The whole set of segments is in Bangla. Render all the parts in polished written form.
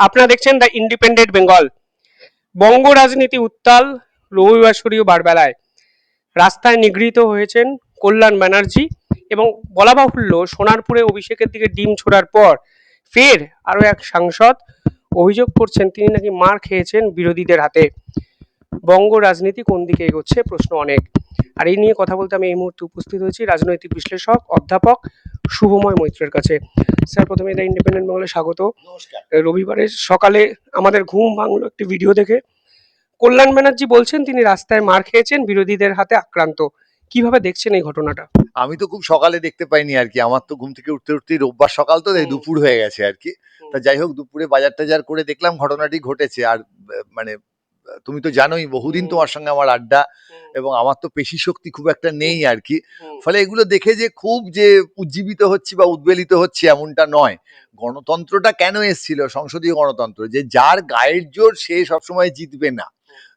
আপনারা দেখছেন দ্য ইন্ডিপেন্ডেন্ট বেঙ্গল। বঙ্গ রাজনীতি উত্তাল। রবিবাসরীয় বারবেলায় রাস্তায় নিগৃহীত হয়েছেন কল্যাণ ব্যানার্জি, এবং বলা বাহুল্য সোনারপুরে অভিষেকের দিকে ডিম ছোড়ার পর ফের আরও এক সাংসদ অভিযোগ করছেন তিনি নাকি মার খেয়েছেন বিরোধীদের হাতে। বঙ্গ রাজনীতি কোন দিকে এগোচ্ছে প্রশ্ন অনেক। আর এই নিয়ে কথা বলতে আমি এই মুহূর্তে উপস্থিত হয়েছি রাজনৈতিক বিশ্লেষক অধ্যাপক শুভময় মৈত্রের কাছে। স্যার, প্রথমে দ্য ইন্ডিপেন্ডেন্ট বেঙ্গলে স্বাগত। নমস্কার। রবিবারের সকালে আমাদের ঘুম ভাঙলো একটি ভিডিও দেখে। কল্যাণ ব্যানার্জি বলছেন তিনি রাস্তায় মার খেয়েছেন, বিরোধীদের হাতে আক্রান্ত। কিভাবে দেখছেন এই ঘটনাটা? আমি তো খুব সকালে দেখতে পাইনি আর কি, আমার তো ঘুম থেকে উঠতে উঠতেই রোববার সকাল, তো এই দুপুর হয়ে গেছে আর কি। তা যাই হোক, দুপুরে বাজার টাজার করে দেখলাম ঘটনাটি ঘটেছে। আর মানে তুমি তো জানোই বহুদিন তোমার সঙ্গে আমার আড্ডা, এবং আমার তো পেশি শক্তি খুব একটা নেই আর কি। ফলে এগুলো দেখে যে খুব যে উজ্জীবিত হচ্ছি বা উদ্বেলিত হচ্ছি এমনটা নয়। গণতন্ত্রটা কেন এসেছিল, সংসদীয় গণতন্ত্র, যে যার গায়ের জোর সে সবসময় জিতবে না।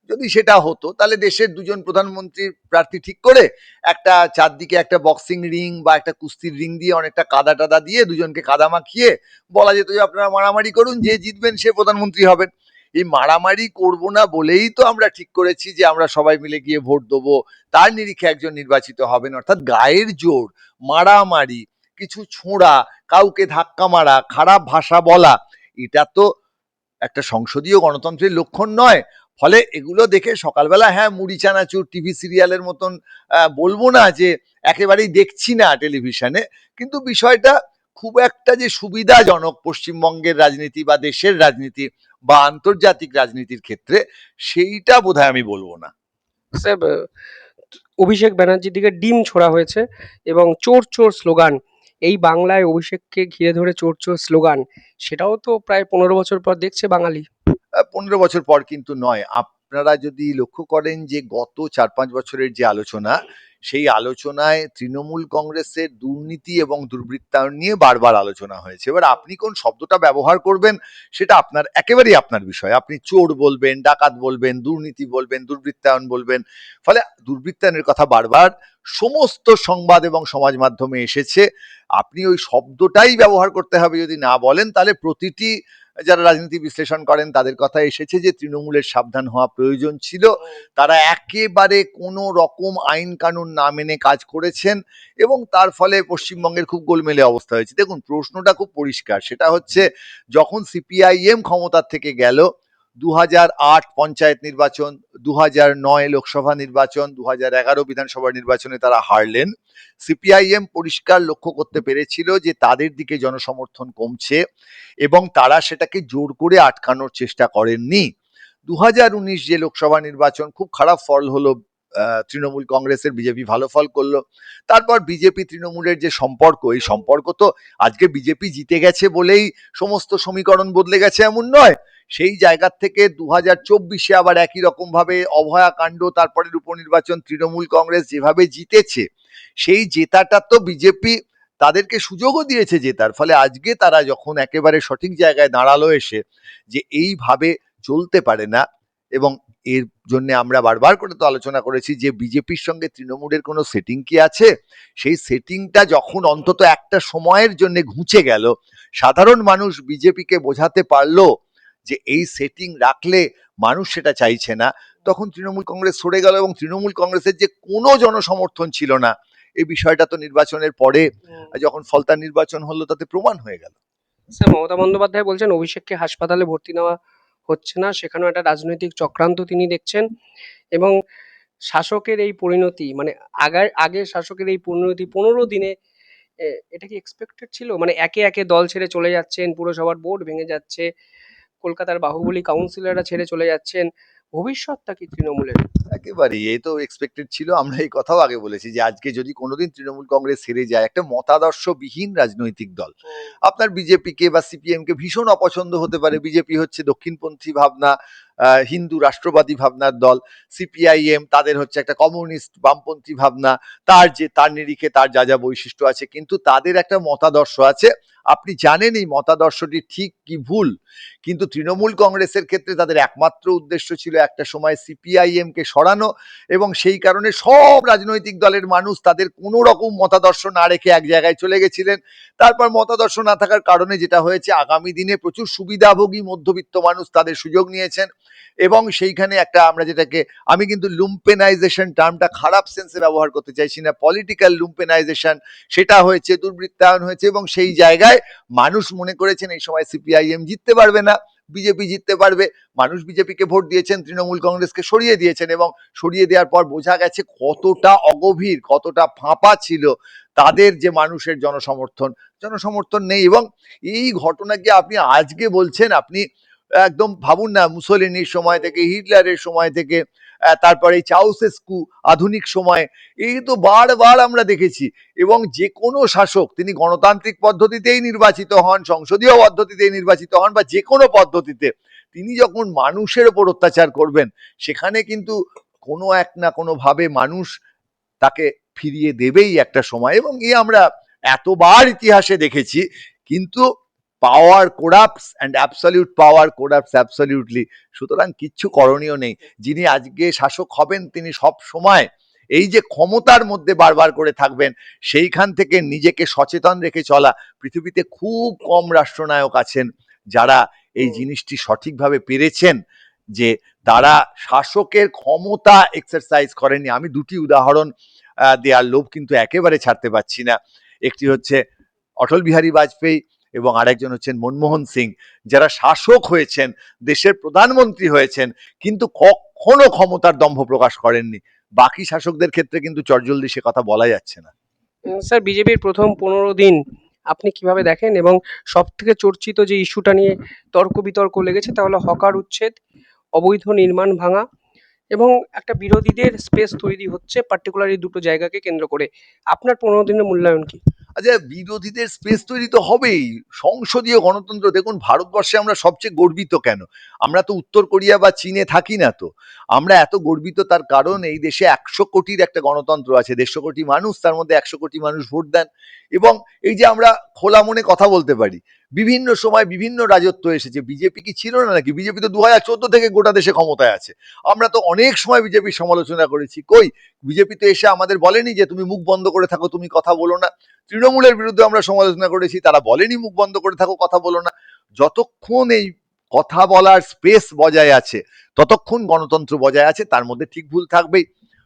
যদি সেটা হতো তাহলে দেশের দুজন প্রধানমন্ত্রীর প্রার্থী ঠিক করে একটা চারদিকে একটা বক্সিং রিং বা একটা কুস্তির রিং দিয়ে অনেকটা কাদা টাদা দিয়ে দুজনকে কাদা মাখিয়ে বলা যেত যে আপনারা মারামারি করুন, যে জিতবেন সে প্রধানমন্ত্রী হবেন। এই মারামারি করব না বলেই তো আমরা ঠিক করেছি যে আমরা সবাই মিলে গিয়ে ভোট দেবো, তার নিরিখে একজন নির্বাচিত হবেন। অর্থাৎ গায়ের জোর, মারামারি, কিছু ছোঁড়া, কাউকে ধাক্কা মারা, খারাপ ভাষা বলা, এটা তো একটা সংসদীয় গণতন্ত্রের লক্ষণ নয়। ফলে এগুলো দেখে সকালবেলা, হ্যাঁ, মুড়ি চানাচুর টিভি সিরিয়ালের মতন বলবো না যে একেবারেই দেখছি না টেলিভিশনে, কিন্তু বিষয়টা খুব একটা যে সুবিধাজনক পশ্চিমবঙ্গের রাজনীতি বা দেশের রাজনীতি বা আন্তর্জাতিক রাজনীতির ক্ষেত্রে, সেইটা বোধহয় আমি বলবো না। স্যার, অভিষেক ব্যানার্জির দিকে ডিম ছোড়া হয়েছে এবং চোর চোর স্লোগান, এই বাংলায় অভিষেককে ঘিরে ধরে চোর চোর স্লোগান, সেটাও তো প্রায় 15 বছর পর দেখছে বাঙালি। 15 বছর পর কিন্তু নয়। আপনারা যদি লক্ষ্য করেন যে গত 4-5 বছরের যে আলোচনা, সেই আলোচনায় তৃণমূল কংগ্রেসের দুর্নীতি এবং দুর্বৃত্তায়ন নিয়ে বারবার আলোচনা হয়েছে। এবার আপনি কোন শব্দটা ব্যবহার করবেন সেটা আপনার একেবারেই আপনার বিষয়। আপনি চোর বলবেন, ডাকাত বলবেন, দুর্নীতি বলবেন, দুর্বৃত্তায়ন বলবেন। ফলে দুর্বৃত্তায়নের কথা বারবার সমস্ত সংবাদ এবং সমাজ মাধ্যমে এসেছে। আপনি ওই শব্দটাই ব্যবহার করতে হবে, যদি না বলেন তাহলে প্রতিটি যারা রাজনীতি বিশ্লেষণ করেন তাদের কথা এসেছে যে তৃণমূলের সাবধান হওয়া প্রয়োজন ছিল। তারা একেবারে কোনো রকম আইন কানুন না মেনে কাজ করেছেন, এবং তার ফলে পশ্চিমবঙ্গের খুব গোলমেলে অবস্থা হয়েছে। দেখুন, প্রশ্নটা খুব পরিষ্কার, সেটা হচ্ছে যখন সিপিআইএম ক্ষমতার থেকে গেল, 2008 পঞ্চায়েত নির্বাচন, 2009 লোকসভা নির্বাচন, 2011 বিধানসভা নির্বাচনে তারা হারলেন। সিপিআইএম পরিষ্কার লক্ষ্য করতে পেরেছিল যে তাদের দিকে জনসমর্থন কমছে, এবং তারা সেটাকে জোর করে আটকানোর চেষ্টা করেননি। 2019 যে লোকসভা নির্বাচন, খুব খারাপ ফল হলো তৃণমূল কংগ্রেসের, বিজেপি ভালো ফল করলো। তারপর বিজেপি তৃণমূলের যে সম্পর্ক, এই সম্পর্ক তো আজকে বিজেপি জিতে গেছে বলেই সমস্ত সমীকরণ বদলে গেছে এমন নয়। সেই জায়গা থেকে 2024-এ আবার একই রকম ভাবে অভয়াকাণ্ড, তারপরের উপনির্বাচন তৃণমূল কংগ্রেস যেভাবে জিতেছে, সেই জেতাটা তো বিজেপি তাদেরকে সুযোগও দিয়েছে জেতার। ফলে আজকে তারা যখন একেবারে সঠিক জায়গায় দাঁড়ালো এসে, যে এইভাবে চলতে পারে না, এবং এর জন্য আমরা বারবার করে তো আলোচনা করেছি যে বিজেপির সঙ্গে তৃণমূলের কোনো সেটিং কি আছে। সেই সেটিংটা যখন অন্তত একটা সময়ের জন্য ঘুচে গেল, সাধারণ মানুষ বিজেপিকে বোঝাতে পারলো যে এই সেটিং রাখলে মানুষ সেটা চাইছে না, তখন তৃণমূল কংগ্রেস সরে গেল, এবং তৃণমূল কংগ্রেসের যে কোনো জনসমর্থন ছিল না, এই বিষয়টা তো নির্বাচনের পরে যখন ফলতা নির্বাচন হলো তাতে প্রমাণ হয়ে গেল। স্যার, মমতা বন্দ্যোপাধ্যায় বলছেন অভিষেককে হাসপাতালে ভর্তি নেওয়া হচ্ছে না, সেখানেও একটা রাজনৈতিক চক্রান্ত তিনি দেখছেন। এবং শাসকের এই পরিণতি, মানে আগের শাসকের এই পরিণতি 15 দিনে, এটা কি এক্সপেক্টেড ছিল? মানে একে একে দল ছেড়ে চলে যাচ্ছেন, পুরসভার বোর্ড ভেঙে যাচ্ছে, কলকাতার বাহুবলী কাউন্সিলররা ছেড়ে চলে যাচ্ছেন, ভবিষ্যৎটা কি তৃণমূলের? একেবারেই, এ তো এক্সপেক্টেড ছিল। আমরা এই কথাও আগে বলেছি যে আজকে যদি কোনোদিন তৃণমূল কংগ্রেস হেরে যায়, একটা মতাদর্শবিহীন রাজনৈতিক দল, আপনার বিজেপিকে বা সিপিএম কে ভীষণ অপছন্দ হতে পারে। বিজেপি হচ্ছে দক্ষিণপন্থী ভাবনা, হিন্দু রাষ্ট্রবাদী ভাবনার দল। সিপিআইএম তাদের হচ্ছে একটা কমিউনিস্ট বামপন্থী ভাবনা, তার নিরিখে তার যা যা বৈশিষ্ট্য আছে, কিন্তু তাদের একটা মতাদর্শ আছে। আপনি জানেন এই মতাদর্শটি ঠিক কি ভুল, কিন্তু তৃণমূল কংগ্রেসের ক্ষেত্রে তাদের একমাত্র উদ্দেশ্য ছিল একটা সময় সিপিআইএম কে সরানো, এবং সেই কারণে সব রাজনৈতিক দলের মানুষ তাদের কোনো রকম মতাদর্শ না রেখে এক জায়গায় চলে গেছিলেন। তারপর মতাদর্শ না থাকার কারণে যেটা হয়েছে, আগামী দিনে প্রচুর সুবিধাভোগী মধ্যবিত্ত মানুষ তাদের সুযোগ নিয়েছেন, এবং সেইখানে একটা আমরা যেটাকে, আমি কিন্তু লুম্পেনাইজেশন টার্মটা খারাপ সেন্সে ব্যবহার করতে চাইছি না, পলিটিক্যাল লুম্পেনাইজেশন, সেটা হয়েছে, দুর্বৃত্তায়ন হয়েছে, এবং সেই জায়গায় মানুষ মনে করেছেন এই সময় সিপিআইএম জিততে পারবে না, বিজেপি জিততে পারবে। মানুষ বিজেপিকে ভোট দিয়েছেন, তৃণমূল কংগ্রেসকে সরিয়ে দিয়েছেন, এবং সরিয়ে দেওয়ার পর বোঝা গেছে কতটা অগভীর, কতটা ফাঁপা ছিল তাদের যে মানুষের জনসমর্থন নেই। এবং এই ঘটনাকে আপনি আজকে বলছেন, আপনি একদম ভাবুন না, মুসোলিনির সময় থেকে, হিটলারের সময় থেকে, তারপরে চাউসেস্কু আধুনিক সময়, এই তো বারবার আমরা দেখেছি। এবং যে কোনো শাসক তিনি গণতান্ত্রিক পদ্ধতিতেই নির্বাচিত হন, সংসদীয় পদ্ধতিতেই নির্বাচিত হন, বা যে কোনো পদ্ধতিতে, তিনি যখন মানুষের ওপর অত্যাচার করবেন, সেখানে কিন্তু কোনো এক না কোনো ভাবে মানুষ তাকে ফিরিয়ে দেবেই একটা সময়, এবং আমরা এতবার ইতিহাসে দেখেছি। কিন্তু পাওয়ার কোরাপ্টস অ্যান্ড অ্যাবসলিউট পাওয়ার কোরাপ্টস অ্যাবসলিউটলি। সুতরাং কিচ্ছু করণীয় নেই। যিনি আজকে শাসক হবেন তিনি সব সময় এই যে ক্ষমতার মধ্যে বারবার করে থাকবেন, সেইখান থেকে নিজেকে সচেতন রেখে চলা। পৃথিবীতে খুব কম রাষ্ট্রনায়ক আছেন যারা এই জিনিসটি সঠিকভাবে পেরেছেন, যে তারা শাসকের ক্ষমতা এক্সারসাইজ করেননি। আমি দুটি উদাহরণ দেওয়ার লোভ কিন্তু একেবারে ছাড়তে পারছি না। একটি হচ্ছে অটল বিহারী বাজপেয়ী, এবং আরেকজন হচ্ছেন মনমোহন সিং, যারা শাসক হয়েছেন, দেশের প্রধানমন্ত্রী হয়েছেন, কিন্তু কখনো ক্ষমতার দম্ভ প্রকাশ করেননি। বাকি শাসকদের ক্ষেত্রে কিন্তু চটজলদি সে কথা বলা যাচ্ছে না। স্যার, বিজেপির প্রথম 15 দিন আপনি কিভাবে দেখেন? এবং সব থেকে চর্চিত যে ইস্যুটা নিয়ে তর্ক বিতর্ক লেগেছে তা হলো হকার উচ্ছেদ, অবৈধ নির্মাণ ভাঙা, এবং একটা বিরোধীদের স্পেস তৈরি হচ্ছে পার্টিকুলারলি দুটো জায়গাকে কেন্দ্র করে। আপনার 15 দিনের মূল্যায়ন কি? আচ্ছা, বিরোধীদের স্পেস তৈরি তো হবেই। সংসদীয় গণতন্ত্র, দেখুন ভারতবর্ষে আমরা সবচেয়ে গর্বিত কেন? আমরা তো উত্তর কোরিয়া বা চীনে থাকি না তো। আমরা এত গর্বিত তার কারণ এই দেশে 100 কোটির একটা গণতন্ত্র আছে, 150 কোটি মানুষ, তার মধ্যে 100 কোটি মানুষ ভোট দেন। এবং এই যে আমরা খোলা মনে কথা বলতে পারি, বিভিন্ন সময় বিভিন্ন রাজত্ব এসেছে, বিজেপি কি ছিল না নাকি? বিজেপি তো 2014 থেকে গোটা দেশে ক্ষমতায় আছে। আমরা তো অনেক সময় বিজেপির সমালোচনা করেছি, কই বিজেপি তো এসে আমাদের বলেনি যে তুমি মুখ বন্ধ করে থাকো, তুমি কথা বলো না। তৃণমূলের বিরুদ্ধে আমরা সমালোচনা করেছি, তারা বলেনি মুখ বন্ধ করে থাকো, কথা বলো না। যতক্ষণ এই কথা বলার স্পেস বজায় আছে, ততক্ষণ গণতন্ত্র বজায় আছে, তার মধ্যে ঠিক ভুল থাকবেই।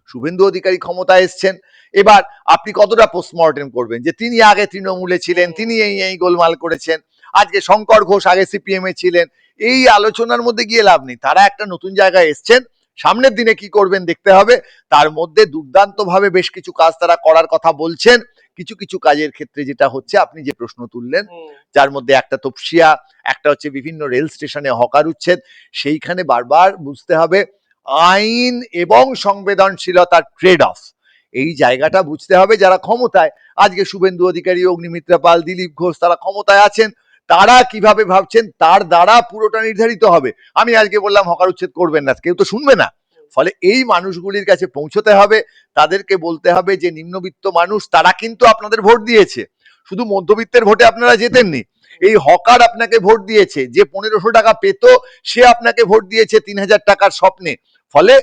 শুভেন্দু অধিকারী ক্ষমতায় এসছেন, এবার আপনি কতটা পোস্টমর্টেম করবেন যে তিনি আগে তৃণমূলে ছিলেন, তিনি এই গোলমাল করেছেন, আজকে শঙ্কর ঘোষ আগে সিপিএম এ ছিলেন। এই আলোচনার মধ্যে গিয়ে লাভ নেই। তারা একটা নতুন জায়গায় এসছেন, সামনের দিনে কি করবেন দেখতে হবে। তার মধ্যে দুর্দান্ত ভাবে বেশ কিছু কাজ তারা করার কথা বলছেন। কিছু কিছু কাজের ক্ষেত্রে যেটা হচ্ছে, আপনি যে প্রশ্ন তুললেন, যার মধ্যে একটা তপসিয়া, একটা হচ্ছে বিভিন্ন রেল স্টেশনে হকার উচ্ছেদ, সেইখানে বারবার বুঝতে হবে আইন এবং সংবেদনশীলতার ট্রেড অফ। এই জায়গাটা বুঝতে হবে যারা ক্ষমতায়, আজকে শুভেন্দু অধিকারী, অগ্নিমিত্রা পাল, দিলীপ ঘোষ, তারা ক্ষমতায় আছেন, তারা কিভাবে ভাবছেন তার দ্বারা পুরোটা নির্ধারিত হবে। আমি আজকে বললাম হকার উচ্ছেদ করবেন না, কেউ তো শুনবে না। ফলে এই মানুষগুলির কাছে পৌঁছতে হবে, তাদেরকে বলতে হবে যে নিম্নবিত্ত মানুষ, তারা কিন্তু আপনাদের ভোট দিয়েছে, শুধু মধ্যবিত্তের ভোটে আপনারা জেতেননি। এই হকার আপনাকে ভোট দিয়েছে, যে 1500 টাকা পেত সে আপনাকে ভোট দিয়েছে 3000 টাকার স্বপ্নে। ফলে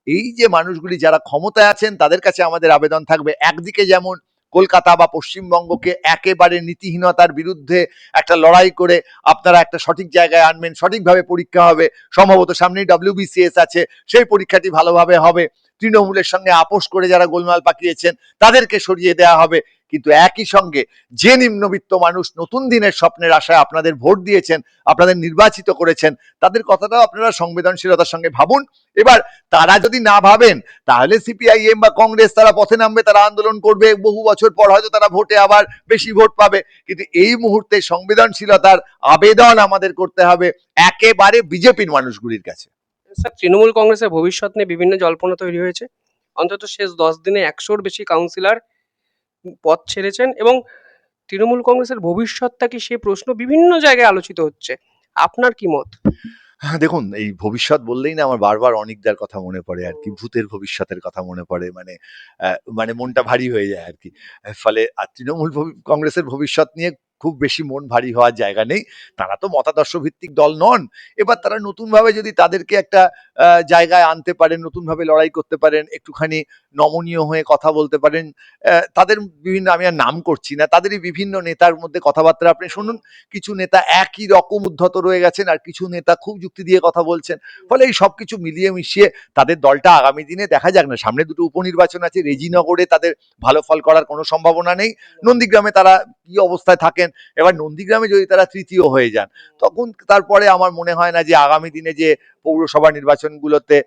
এই যে মানুষগুলি যারা ক্ষমতায় আছেন, তাদের কাছে আমাদের আবেদন থাকবে, একদিকে যেমন কলকাতা বা পশ্চিমবঙ্গকে একেবারে নীতিহীনতার বিরুদ্ধে একটা লড়াই করে আপনারা একটা সঠিক জায়গায় আনবেন, সঠিকভাবে পরীক্ষা হবে, সম্ভবত সামনেই WBCS আছে, সেই পরীক্ষাটি ভালোভাবে হবে, তৃণমূলের সঙ্গে আপোষ করে যারা গোলমাল পাকিয়েছেন তাদেরকে সরিয়ে দেওয়া হবে। কিন্তু একই সঙ্গে যে নিম্নবিত্ত মানুষ নতুন দিনের স্বপ্নের আশায় আপনাদের ভোট দিয়েছেন, আপনাদের নির্বাচিত করেছেন, তাদের কথাটাও আপনারা সংবেদনশীলতার সঙ্গে ভাবুন। এবার তারা যদি না ভাবেন, তাহলে সিপিআইএম বা কংগ্রেস তারা পথে নামবে, তারা আন্দোলন করবে, বহু বছর পর হয়তো তারা ভোটে আবার বেশি ভোট পাবে। কিন্তু এই মুহূর্তে সংবেদনশীলতার আবেদন আমাদের করতে হবে একেবারে বিজেপির মানুষগুলির কাছে। স্যার, তৃণমূল কংগ্রেসের ভবিষ্যৎ নিয়ে বিভিন্ন জল্পনা তৈরি হয়েছে। অন্তত শেষ 10 দিনে 100-র বেশি কাউন্সিলর পদ ছেড়েছেন, এবং তৃণমূল কংগ্রেসের ভবিষ্যৎটা কি, সে প্রশ্ন বিভিন্ন জায়গায় আলোচিত হচ্ছে। আপনার কি মত? হ্যাঁ, দেখুন এই ভবিষ্যৎ বললেই না আমার বারবার অনিকদার কথা মনে পড়ে আর কি, ভূতের ভবিষ্যতের কথা মনে পড়ে, মানে মনটা ভারী হয়ে যায় আর কি। ফলে আর তৃণমূল কংগ্রেসের ভবিষ্যৎ নিয়ে খুব বেশি মন ভারী হওয়ার জায়গা নেই। তারা তো মতাদর্শ ভিত্তিক দল নন। এবার তারা নতুনভাবে যদি তাদেরকে একটা জায়গায় আনতে পারেন, নতুনভাবে লড়াই করতে পারেন, একটুখানি নমনীয় হয়ে কথা বলতে পারেন, তাদের বিভিন্ন, আমি আর নাম করছি না, তাদেরই বিভিন্ন নেতার মধ্যে কথাবার্তা আপনি শুনুন। কিছু নেতা একই রকম উদ্ধত রয়ে গেছেন, আর কিছু নেতা খুব যুক্তি দিয়ে কথা বলছেন। ফলে এই সবকিছু মিলিয়ে মিশিয়ে তাদের দলটা আগামী দিনে দেখা যাক না। সামনে দুটো উপনির্বাচন আছে, রেজিনগরে তাদের ভালো ফল করার কোনো সম্ভাবনা নেই। নন্দীগ্রামে তারা কি অবস্থায় থাকেন, এবার নন্দীগ্রামে যদি তারা তৃতীয় হয়ে যান, তখন তারপরে আমার মনে হয় না যে আগামী দিনে যে পৌরসভা নির্বাচনগুলোতে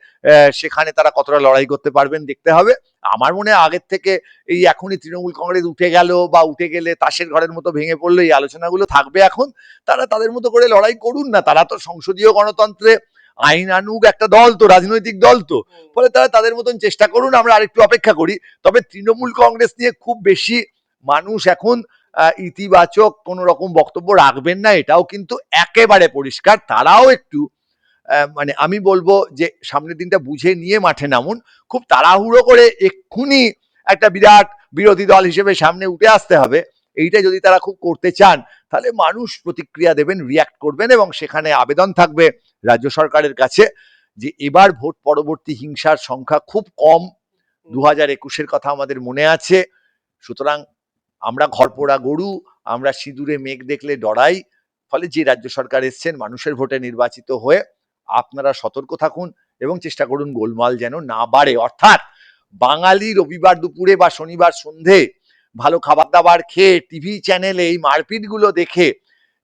সেখানে তারা কতটা লড়াই করতে পারবেন, দেখতে হবে। আমার মনে হয় আগের থেকে এই এখনই তৃণমূল কংগ্রেস উঠে গেল বা উঠে গেলে তাসের ঘরের মতো ভেঙে পড়লো, এই আলোচনাগুলো থাকবে এখন। তারা তাদের মতো করে লড়াই করুন না, তারা তো সংসদীয় গণতন্ত্রে আইন আনুক একটা দল, তো রাজনৈতিক দল তো। ফলে তারা তাদের মতন চেষ্টা করুন, আমরা আরেকটু অপেক্ষা করি। তবে তৃণমূল কংগ্রেস নিয়ে খুব বেশি মানুষ এখন ইতিবাচক কোন রকম বক্তব্য রাখবেন না, এটাও কিন্তু একেবারে পরিষ্কার। তারাও একটু মানে আমি বলবো যে সামনের দিনটা বুঝে নিয়ে মাঠে নামুন। খুব তাড়াহুড়ো করে এক্ষুনি একটা বিরাট বিরোধী দল হিসেবে সামনে উঠে আসতে হবে, এইটা যদি তারা খুব করতে চান, তাহলে মানুষ প্রতিক্রিয়া দেবেন, রিয়াক্ট করবেন, এবং সেখানে আবেদন থাকবে রাজ্য সরকারের কাছে যে এবার ভোট পরবর্তী হিংসার সংখ্যা খুব কম। 2021-এর কথা আমাদের মনে আছে। সুতরাং আমরা ঘরপোড়া গরু, আমরা সিঁদুরে মেঘ দেখলে ডরাই। ফলে যে রাজ্য সরকার এসছেন মানুষের ভোটে নির্বাচিত হয়ে, আপনারা সতর্ক থাকুন এবং চেষ্টা করুন গোলমাল যেন না বাড়ে। অর্থাৎ বাঙালি রবিবার দুপুরে বা শনিবার সন্ধে ভালো খাবার দাবার খেয়ে টিভি চ্যানেলে এই মারপিট গুলো দেখে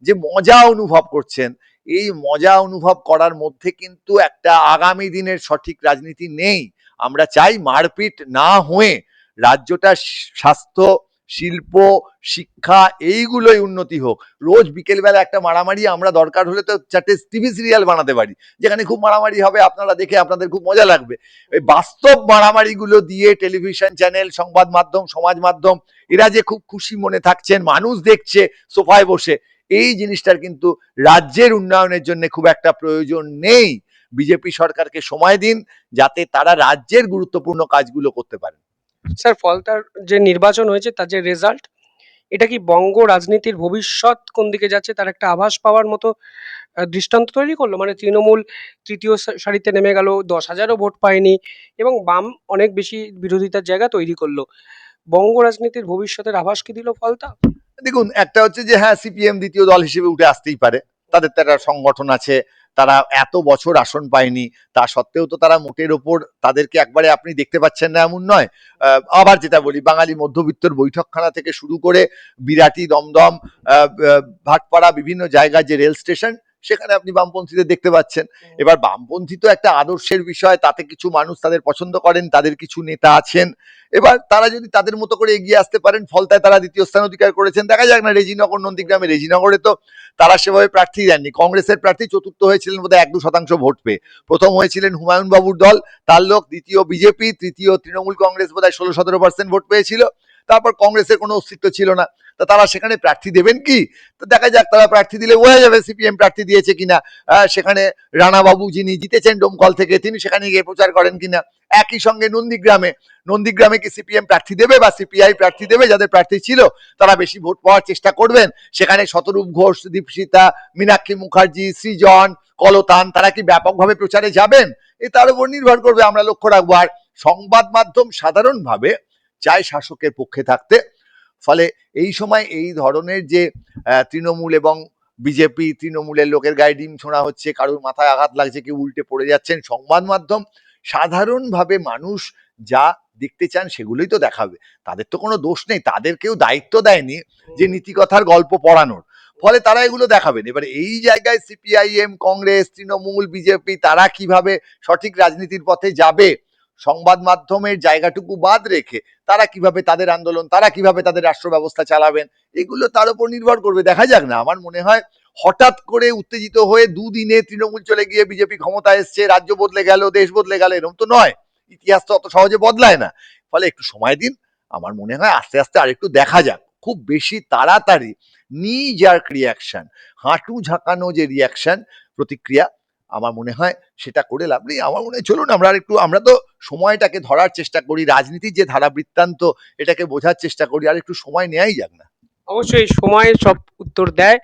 যে মজা অনুভব করছেন, এই মজা অনুভব করার মধ্যে কিন্তু একটা আগামী দিনের সঠিক রাজনীতি নেই। আমরা চাই মারপিট না হয়ে রাজ্যটা স্বাস্থ্য, শিল্প, শিক্ষা এইগুলোই উন্নতি হোক। রোজ বিকেলবেলা একটা মারামারি, আমরা দরকার হলে তো 4টে টিভি সিরিয়াল বানাতে পারি যেখানে খুব মারামারি হবে, আপনারা দেখে আপনাদের খুব মজা লাগবে। এই বাস্তব মারামারিগুলো দিয়ে টেলিভিশন চ্যানেল, সংবাদ মাধ্যম, সমাজ মাধ্যম এরা যে খুব খুশি মনে থাকছেন, মানুষ দেখছে সোফায় বসে, এই জিনিসটার কিন্তু রাজ্যের উন্নয়নের জন্য খুব একটা প্রয়োজন নেই। বিজেপি সরকারকে সময় দিন যাতে তারা রাজ্যের গুরুত্বপূর্ণ কাজগুলো করতে পারে। স্যার, ফলতার যে নির্বাচন হয়েছে তার যে রেজাল্ট, এটা কি বঙ্গ রাজনীতির ভবিষ্যৎ কোন দিকে যাচ্ছে তার একটা আভাস পাওয়ার মতো দৃষ্টান্ত তৈরি করলো? মানে তৃণমূল তৃতীয় সারিতে নেমে গেল, 10,000ও ভোট পায়নি, এবং বাম অনেক বেশি বিরোধিতার জায়গা তৈরি করলো। বঙ্গ রাজনীতির ভবিষ্যতের আভাস কি দিল ফলতা? দেখুন, একটা হচ্ছে যে হ্যাঁ, সিপিএম দ্বিতীয় দল হিসেবে উঠে আসতেই পারে। তাদের তো একটা সংগঠন আছে, তারা এত বছর আসন পায়নি, তা সত্ত্বেও তো তারা মোটের ওপর তাদেরকে একবারে আপনি দেখতে পাচ্ছেন না এমন নয়। আবার যেটা বলি, বাঙালি মধ্যবিত্তর বৈঠকখানা থেকে শুরু করে বিরাটি, দমদম, ভাটপাড়া, বিভিন্ন জায়গায় যে রেল স্টেশন, সেখানে আপনি বামপন্থীদের দেখতে পাচ্ছেন। এবার বামপন্থী তো একটা আদর্শের বিষয়, তাতে কিছু মানুষ তাদের পছন্দ করেন, তাদের কিছু নেতা আছেন। এবার তারা যদি তাদের মতো করে এগিয়ে আসতে পারেন, ফলতায় তারা দ্বিতীয় স্থান অধিকার করেছেন। দেখা যাক না রেজিনগর, নন্দীগ্রামে, রেজিনগরে তো তারা সেভাবে প্রার্থী দেননি। কংগ্রেসের প্রার্থী চতুর্থ হয়েছিলেন বোধহয় 1-2% ভোট পেয়ে। প্রথম হয়েছিলেন হুমায়ুন বাবুর দল, তার লোক, দ্বিতীয় বিজেপি, তৃতীয় তৃণমূল কংগ্রেস বোধহয় 16-17% ভোট পেয়েছিল। তারপর কংগ্রেসের কোনো অস্তিত্ব ছিল না। তা তারা সেখানে প্রার্থী দেবেন কি? তো দেখা যাক, তারা প্রার্থী দিলে বোঝা যাবে সিপিএম প্রার্থী দিয়েছে কিনা। সেখানে রানাবাবু যিনি জিতেছেন ডোমকল থেকে, তিনি সেখানে গিয়ে প্রচার করেন কিনা। একই সঙ্গে নন্দীগ্রামে কি সিপিএম প্রার্থী দেবে বা সিপিআই প্রার্থী দেবে? যাদের প্রার্থী ছিল তারা বেশি ভোট পাওয়ার চেষ্টা করবেন। সেখানে শতরূপ ঘোষ, দীপশিতা, মীনাক্ষী মুখার্জি, সৃজন, কলতান, তারা কি ব্যাপকভাবে প্রচারে যাবেন? এ তার উপর নির্ভর করবে, আমরা লক্ষ্য রাখবো। আর সংবাদ মাধ্যম সাধারণভাবে চায় শাসকের পক্ষে থাকতে। ফলে এই সময় এই ধরনের যে তৃণমূল এবং বিজেপি, তৃণমূলের লোকের গায়ে ডিম ছোঁড়া হচ্ছে, কারোর মাথায় আঘাত লাগছে, কেউ উল্টে পড়ে যাচ্ছেন, সংবাদ মাধ্যম সাধারণভাবে মানুষ যা দেখতে চান সেগুলোই তো দেখাবে। তাদের তো কোনো দোষ নেই, তাদের কেউ দায়িত্ব দেয়নি যে নীতিকথার গল্প পড়ানোর। ফলে তারা এগুলো দেখাবেন। এবারে এই জায়গায় সিপিআইএম, কংগ্রেস, তৃণমূল, বিজেপি তারা কিভাবে সঠিক রাজনীতির পথে যাবে, সংবাদ মাধ্যমের জায়গাটুকু বাদ রেখে তারা কিভাবে তাদের আন্দোলন, তারা কিভাবে তাদের রাষ্ট্র ব্যবস্থা চালাবেন, এগুলো তার উপর নির্ভর করবে। দেখা যাক না। আমার মনে হয় হঠাৎ করে উত্তেজিত হয়ে দুদিনে তৃণমূল চলে গিয়ে বিজেপি ক্ষমতা এসছে, রাজ্য বদলে গেল, দেশ বদলে গেল, এরকম তো নয়। ইতিহাস তো অত সহজে বদলায় না। ফলে একটু সময় দিন। আমার মনে হয় আস্তে আস্তে আরেকটু দেখা যাক। খুব বেশি তাড়াতাড়ি নি জার্ক রিয়াকশন, হাঁটু ঝাঁকানো যে রিয়াকশন, প্রতিক্রিয়া, আমার মনে হয় সেটা করে লাভ নেই। আমার মনে হয় চলুন আমরা তো সময়টাকে ধরার চেষ্টা করি, রাজনীতির যে ধারা বৃত্তান্ত এটাকে বোঝার চেষ্টা করি, আর একটু সময় নেয়াই যাক না। অবশ্যই সময় সব উত্তর দেয়।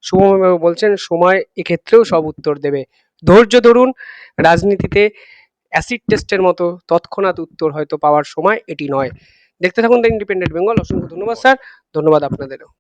শুভমবাবু বলছেন সময় এক্ষেত্রেও সব উত্তর দেবে। ধৈর্য ধরুন। রাজনীতিতে অ্যাসিড টেস্টের মতো তৎক্ষণাৎ উত্তর হয়তো পাওয়ার সময় এটি নয়। দেখতে থাকুন দ্য ইন্ডিপেন্ডেন্ট বেঙ্গল। অসংখ্য ধন্যবাদ স্যার। ধন্যবাদ আপনাদেরও।